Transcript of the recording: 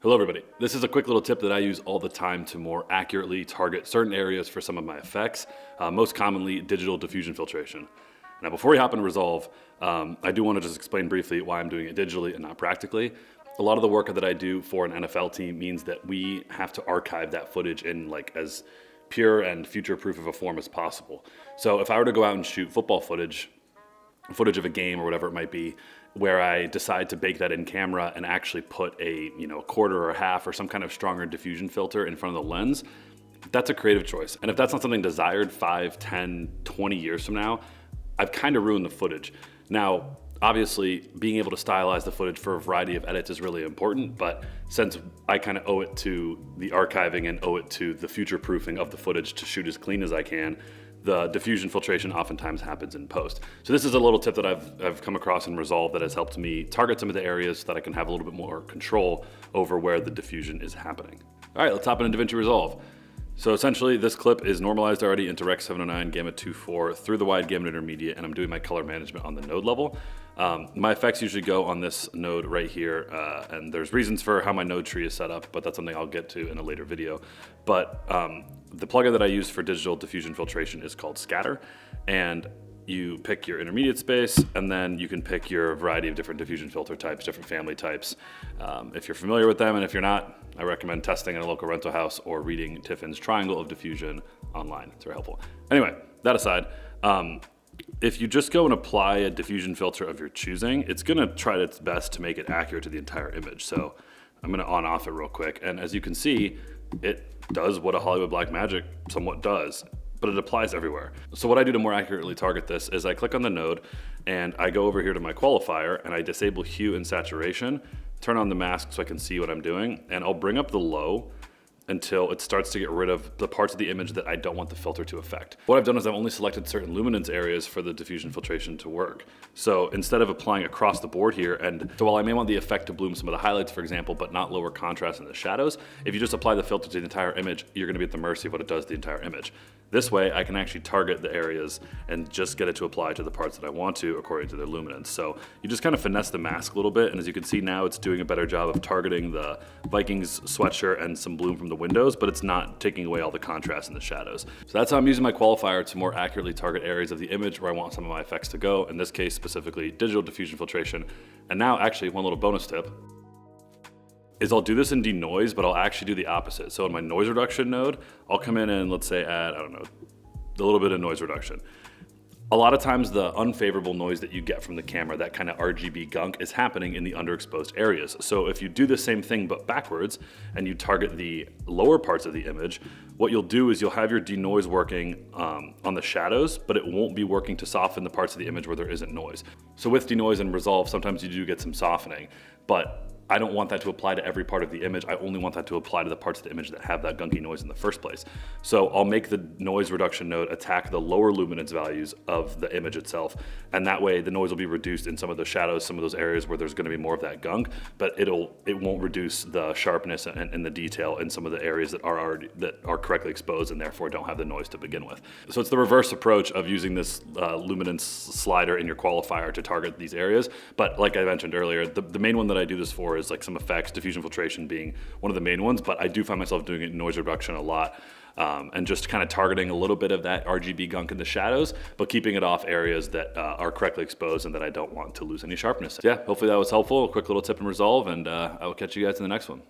Hello everybody. This is a quick little tip that I use all the time to more accurately target certain areas for some of my effects, most commonly digital diffusion filtration. Now before we hop into Resolve, I do want to just explain briefly why I'm doing it digitally and not practically. A lot of the work that I do for an NFL team means that we have to archive that footage in like as pure and future-proof of a form as possible. So if I were to go out and shoot football footage of a game or whatever it might be, where I decide to bake that in camera and actually put a quarter or a half or some kind of stronger diffusion filter in front of the lens, that's a creative choice. And if that's not something desired 5, 10, 20 years from now, I've kind of ruined the footage. Now, obviously, being able to stylize the footage for a variety of edits is really important, but since I kind of owe it to the archiving and owe it to the future proofing of the footage to shoot as clean as I can, the diffusion filtration oftentimes happens in post. So this is a little tip that I've come across in Resolve that has helped me target some of the areas so that I can have a little bit more control over where the diffusion is happening. All right, let's hop into Davinci Resolve. So essentially this clip is normalized already into Rec 709, Gamut 2.4 through the wide gamut intermediate, and I'm doing my color management on the node level. My effects usually go on this node right here, and there's reasons for how my node tree is set up, but that's something I'll get to in a later video. But the plugin that I use for digital diffusion filtration is called Scatter, and you pick your intermediate space, and then you can pick your variety of different diffusion filter types, different family types. If you're familiar with them, and if you're not, I recommend testing in a local rental house or reading Tiffin's Triangle of Diffusion online. It's very helpful. Anyway, that aside, if you just go and apply a diffusion filter of your choosing, it's gonna try its best to make it accurate to the entire image. So I'm gonna on off it real quick. And as you can see, it does what a Hollywood Blackmagic somewhat does, but it applies everywhere. So what I do to more accurately target this is I click on the node and I go over here to my qualifier and I disable hue and saturation, turn on the mask so I can see what I'm doing, and I'll bring up the low until it starts to get rid of the parts of the image that I don't want the filter to affect. What I've done is I've only selected certain luminance areas for the diffusion filtration to work. So instead of applying across the board here, and so while I may want the effect to bloom some of the highlights, for example, but not lower contrast in the shadows, if you just apply the filter to the entire image, you're gonna be at the mercy of what it does to the entire image. This way, I can actually target the areas and just get it to apply to the parts that I want to according to their luminance. So you just kind of finesse the mask a little bit, and as you can see now, it's doing a better job of targeting the Vikings sweatshirt and some bloom from the windows, but it's not taking away all the contrast in the shadows. So that's how I'm using my qualifier to more accurately target areas of the image where I want some of my effects to go, in this case specifically digital diffusion filtration. And now actually one little bonus tip is I'll do this in denoise, but I'll actually do the opposite. So in my noise reduction node, I'll come in and let's say add, I don't know, a little bit of noise reduction. A lot of times the unfavorable noise that you get from the camera, that kind of RGB gunk, is happening in the underexposed areas. So if you do the same thing but backwards and you target the lower parts of the image, what you'll do is you'll have your denoise working on the shadows, but it won't be working to soften the parts of the image where there isn't noise. So with denoise and Resolve, sometimes you do get some softening, but I don't want that to apply to every part of the image. I only want that to apply to the parts of the image that have that gunky noise in the first place. So I'll make the noise reduction node attack the lower luminance values of the image itself. And that way the noise will be reduced in some of the shadows, some of those areas where there's gonna be more of that gunk, but it won't reduce the sharpness and the detail in some of the areas that are correctly exposed and therefore don't have the noise to begin with. So it's the reverse approach of using this luminance slider in your qualifier to target these areas. But like I mentioned earlier, the main one that I do this for is like some effects, diffusion filtration being one of the main ones, but I do find myself doing it in noise reduction a lot, and just kind of targeting a little bit of that RGB gunk in the shadows, but keeping it off areas that are correctly exposed and that I don't want to lose any sharpness. Yeah, hopefully that was helpful. A quick little tip in Resolve, and I will catch you guys in the next one.